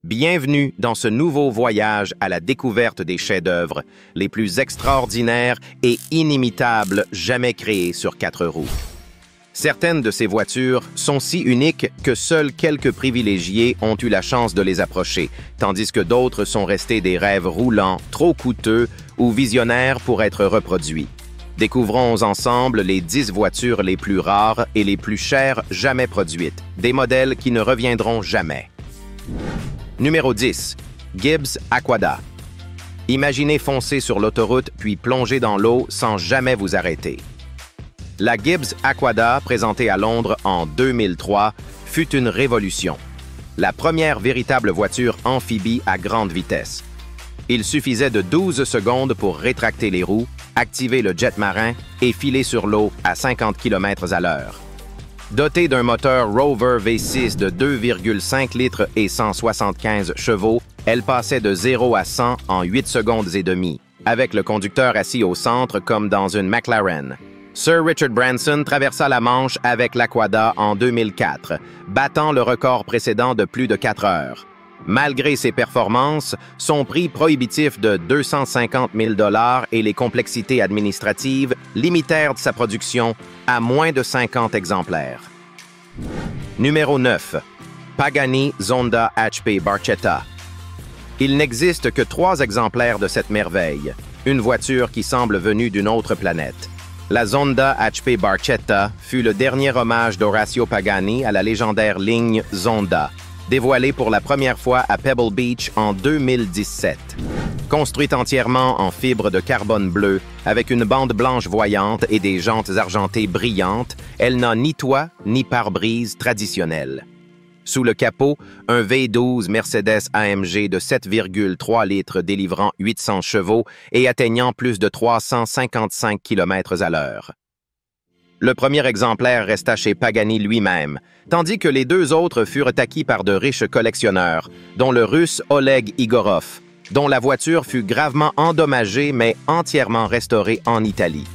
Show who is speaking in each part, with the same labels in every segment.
Speaker 1: Bienvenue dans ce nouveau voyage à la découverte des chefs-d'œuvre les plus extraordinaires et inimitables jamais créés sur 4 roues. Certaines de ces voitures sont si uniques que seuls quelques privilégiés ont eu la chance de les approcher, tandis que d'autres sont restés des rêves roulants, trop coûteux ou visionnaires pour être reproduits. Découvrons ensemble les 10 voitures les plus rares et les plus chères jamais produites, des modèles qui ne reviendront jamais. Numéro 10. Gibbs Aquada. Imaginez foncer sur l'autoroute puis plonger dans l'eau sans jamais vous arrêter. La Gibbs Aquada, présentée à Londres en 2003, fut une révolution. La première véritable voiture amphibie à grande vitesse. Il suffisait de 12 secondes pour rétracter les roues, activer le jet marin et filer sur l'eau à 50 km/h. Dotée d'un moteur Rover V6 de 2,5 litres et 175 chevaux, elle passait de 0 à 100 en 8 secondes et demie, avec le conducteur assis au centre comme dans une McLaren. Sir Richard Branson traversa la Manche avec l'Aquada en 2004, battant le record précédent de plus de 4 heures. Malgré ses performances, son prix prohibitif de 250 000 $ et les complexités administratives limitèrent sa production à moins de 50 exemplaires. Numéro 9. Pagani Zonda HP Barchetta. Il n'existe que 3 exemplaires de cette merveille, une voiture qui semble venue d'une autre planète. La Zonda HP Barchetta fut le dernier hommage d'Orazio Pagani à la légendaire ligne Zonda, dévoilée pour la première fois à Pebble Beach en 2017. Construite entièrement en fibre de carbone bleu, avec une bande blanche voyante et des jantes argentées brillantes, elle n'a ni toit ni pare-brise traditionnel. Sous le capot, un V12 Mercedes AMG de 7,3 litres délivrant 800 chevaux et atteignant plus de 355 km/h. Le premier exemplaire resta chez Pagani lui-même, tandis que les 2 autres furent acquis par de riches collectionneurs, dont le Russe Oleg Igorov, dont la voiture fut gravement endommagée mais entièrement restaurée en Italie.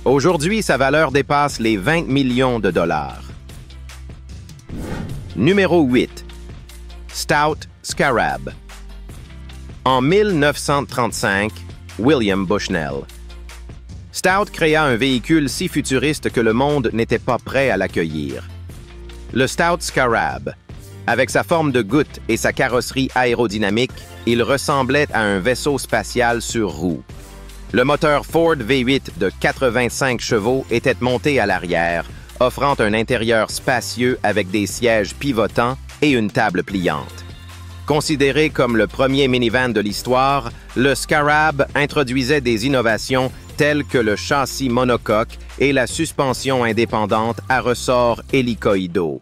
Speaker 1: Aujourd'hui, sa valeur dépasse les 20 millions de dollars. Numéro 8. Stout Scarab. En 1935, William Bushnell. Stout créa un véhicule si futuriste que le monde n'était pas prêt à l'accueillir. Le Stout Scarab. Avec sa forme de goutte et sa carrosserie aérodynamique, il ressemblait à un vaisseau spatial sur roues. Le moteur Ford V8 de 85 chevaux était monté à l'arrière, offrant un intérieur spacieux avec des sièges pivotants et une table pliante. Considéré comme le premier minivan de l'histoire, le Scarab introduisait des innovations telles que le châssis monocoque et la suspension indépendante à ressorts hélicoïdaux.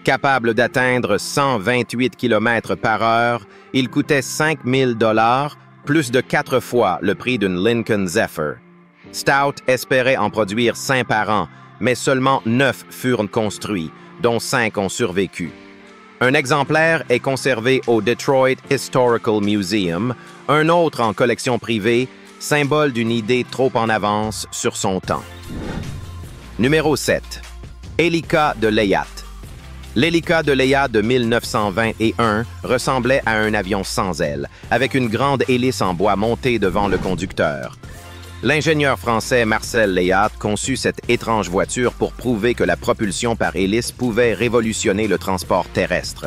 Speaker 1: Capable d'atteindre 128 km/h, il coûtait 5 000 $, plus de 4 fois le prix d'une Lincoln Zephyr. Stout espérait en produire 5 par an, mais seulement 9 furent construits, dont 5 ont survécu. Un exemplaire est conservé au Detroit Historical Museum, un autre en collection privée, symbole d'une idée trop en avance sur son temps. Numéro 7. Helica de Layat. L'Helica de Layat de 1921 ressemblait à un avion sans ailes, avec une grande hélice en bois montée devant le conducteur. L'ingénieur français Marcel Layat conçut cette étrange voiture pour prouver que la propulsion par hélice pouvait révolutionner le transport terrestre.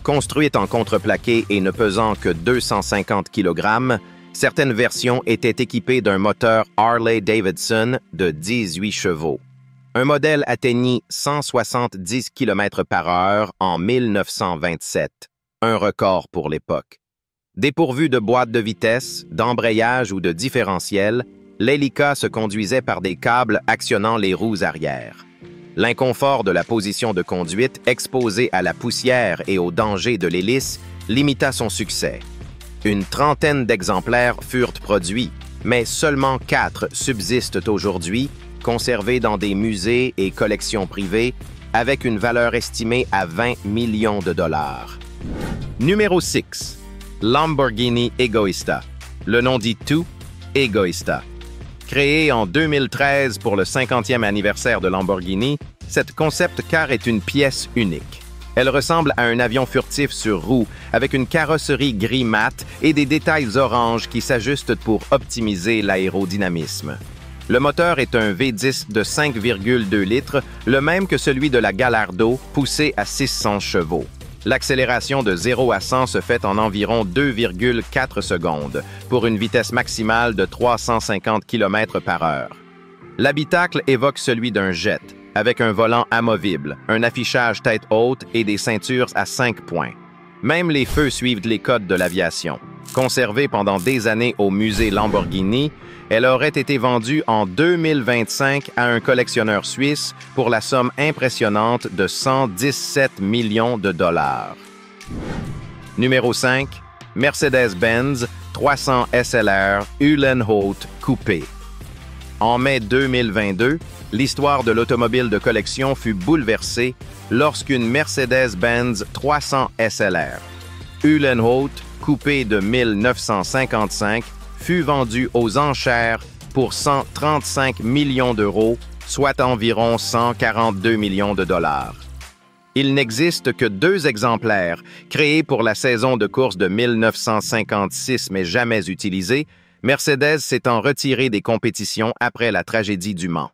Speaker 1: Construite en contreplaqué et ne pesant que 250 kg, certaines versions étaient équipées d'un moteur Harley-Davidson de 18 chevaux. Un modèle atteignit 170 km/h en 1927, un record pour l'époque. Dépourvu de boîte de vitesse, d'embrayage ou de différentiel, l'Helica se conduisait par des câbles actionnant les roues arrière. L'inconfort de la position de conduite, exposée à la poussière et aux dangers de l'hélice, limita son succès. Une trentaine d'exemplaires furent produits, mais seulement 4 subsistent aujourd'hui, conservés dans des musées et collections privées, avec une valeur estimée à 20 millions de $. Numéro 6. Lamborghini Egoista. Le nom dit tout, Egoista. Créé en 2013 pour le 50e anniversaire de Lamborghini, cette concept car est une pièce unique. Elle ressemble à un avion furtif sur roues, avec une carrosserie gris mat et des détails orange qui s'ajustent pour optimiser l'aérodynamisme. Le moteur est un V10 de 5,2 litres, le même que celui de la Gallardo, poussé à 600 chevaux. L'accélération de 0 à 100 se fait en environ 2,4 secondes, pour une vitesse maximale de 350 km/h. L'habitacle évoque celui d'un jet, avec un volant amovible, un affichage tête haute et des ceintures à 5 points. Même les feux suivent les codes de l'aviation. Conservée pendant des années au musée Lamborghini, elle aurait été vendue en 2025 à un collectionneur suisse pour la somme impressionnante de 117 millions de dollars. Numéro 5. Mercedes-Benz 300 SLR Uhlenhaut Coupé. En mai 2022, l'histoire de l'automobile de collection fut bouleversée lorsqu'une Mercedes-Benz 300 SLR Uhlenhaut Coupé de 1955 fut vendue aux enchères pour 135 millions d'euros, soit environ 142 millions de dollars. Il n'existe que 2 exemplaires, créés pour la saison de course de 1956 mais jamais utilisés, Mercedes s'étant retirée des compétitions après la tragédie du Mans.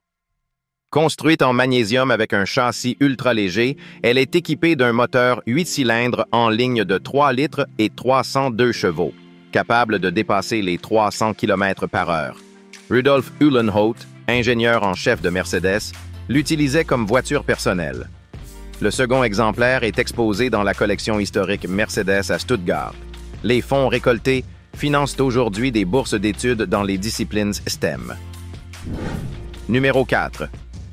Speaker 1: Construite en magnésium avec un châssis ultra léger, elle est équipée d'un moteur 8 cylindres en ligne de 3 litres et 302 chevaux, capable de dépasser les 300 km/h. Rudolf Uhlenhaut, ingénieur en chef de Mercedes, l'utilisait comme voiture personnelle. Le second exemplaire est exposé dans la collection historique Mercedes à Stuttgart. Les fonds récoltés financent aujourd'hui des bourses d'études dans les disciplines STEM. Numéro 4.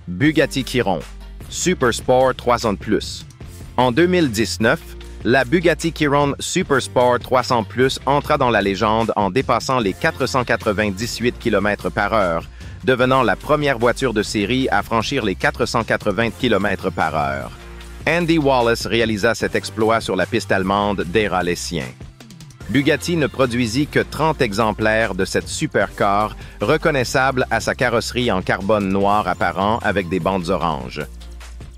Speaker 1: Bugatti Chiron Supersport 300+. En 2019, la Bugatti Chiron Supersport 300+ entra dans la légende en dépassant les 498 km/h, devenant la première voiture de série à franchir les 480 km/h. Andy Wallace réalisa cet exploit sur la piste allemande des Rallyciens. Bugatti ne produisit que 30 exemplaires de cette supercar, reconnaissable à sa carrosserie en carbone noir apparent avec des bandes oranges.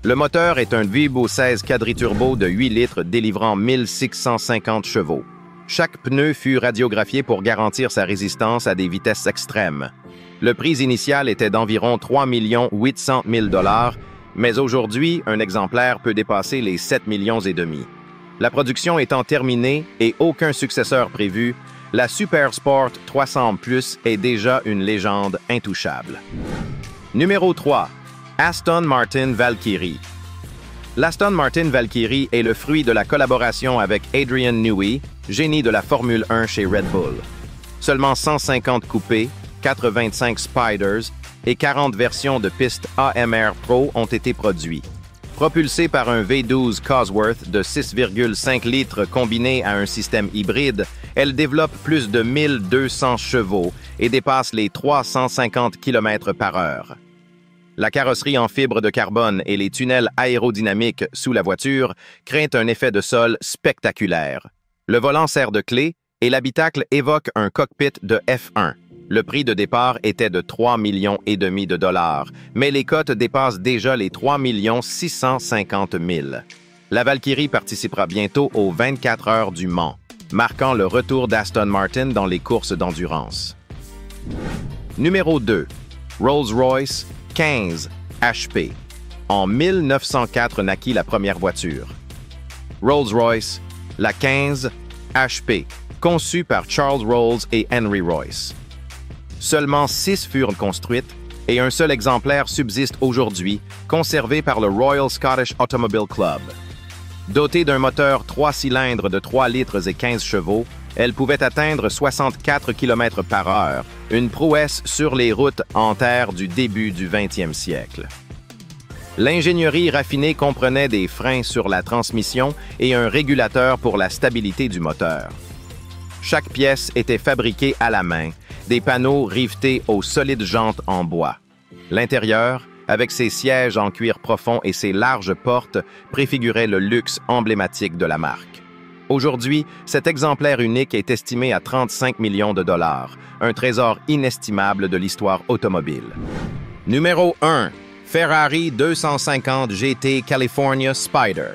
Speaker 1: Le moteur est un V16 quadriturbo de 8 litres délivrant 1650 chevaux. Chaque pneu fut radiographié pour garantir sa résistance à des vitesses extrêmes. Le prix initial était d'environ 3 800 000 $, mais aujourd'hui, un exemplaire peut dépasser les 7 millions et demi. La production étant terminée et aucun successeur prévu, la Supersport 300+ est déjà une légende intouchable. Numéro 3. Aston Martin Valkyrie. L'Aston Martin Valkyrie est le fruit de la collaboration avec Adrian Newey, génie de la Formule 1 chez Red Bull. Seulement 150 coupés, 425 Spiders et 40 versions de piste AMR Pro ont été produits. Propulsée par un V12 Cosworth de 6,5 litres combiné à un système hybride, elle développe plus de 1200 chevaux et dépasse les 350 km/h. La carrosserie en fibre de carbone et les tunnels aérodynamiques sous la voiture créent un effet de sol spectaculaire. Le volant sert de clé et l'habitacle évoque un cockpit de F1. Le prix de départ était de 3,5 millions de dollars, mais les cotes dépassent déjà les 3 650 000. La Valkyrie participera bientôt aux 24 heures du Mans, marquant le retour d'Aston Martin dans les courses d'endurance. Numéro 2. Rolls-Royce 15 HP. En 1904 naquit la première voiture. Rolls-Royce, la 15 HP, conçue par Charles Rolls et Henry Royce. Seulement 6 furent construites et un seul exemplaire subsiste aujourd'hui, conservé par le Royal Scottish Automobile Club. Dotée d'un moteur 3 cylindres de 3 litres et 15 chevaux, elle pouvait atteindre 64 km/h, une prouesse sur les routes en terre du début du 20e siècle. L'ingénierie raffinée comprenait des freins sur la transmission et un régulateur pour la stabilité du moteur. Chaque pièce était fabriquée à la main, des panneaux rivetés aux solides jantes en bois. L'intérieur, avec ses sièges en cuir profond et ses larges portes, préfigurait le luxe emblématique de la marque. Aujourd'hui, cet exemplaire unique est estimé à 35 millions de dollars, un trésor inestimable de l'histoire automobile. Numéro 1. Ferrari 250 GT California Spider.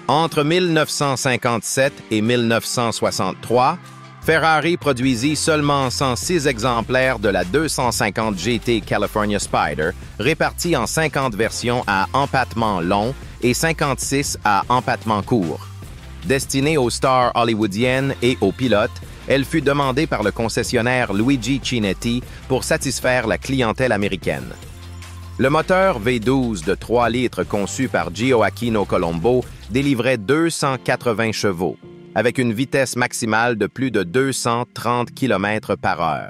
Speaker 1: Entre 1957 et 1963, Ferrari produisit seulement 106 exemplaires de la 250 GT California Spider, répartis en 50 versions à empattement long et 56 à empattement court. Destinée aux stars hollywoodiennes et aux pilotes, elle fut demandée par le concessionnaire Luigi Chinetti pour satisfaire la clientèle américaine. Le moteur V12 de 3 litres conçu par Gioacchino Colombo délivrait 280 chevaux, avec une vitesse maximale de plus de 230 km/h.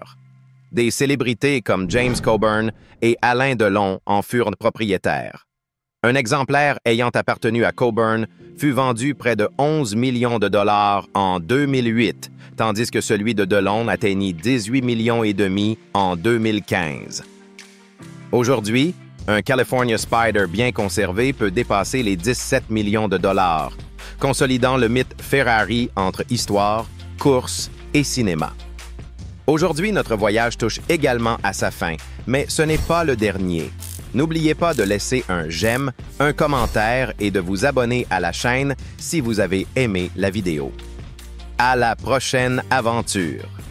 Speaker 1: Des célébrités comme James Coburn et Alain Delon en furent propriétaires. Un exemplaire ayant appartenu à Coburn fut vendu près de 11 millions de dollars en 2008, tandis que celui de Delon atteignit 18 millions et demi en 2015. Aujourd'hui, un California Spider bien conservé peut dépasser les 17 millions de dollars, consolidant le mythe Ferrari entre histoire, course et cinéma. Aujourd'hui, notre voyage touche également à sa fin, mais ce n'est pas le dernier. N'oubliez pas de laisser un j'aime, un commentaire et de vous abonner à la chaîne si vous avez aimé la vidéo. À la prochaine aventure!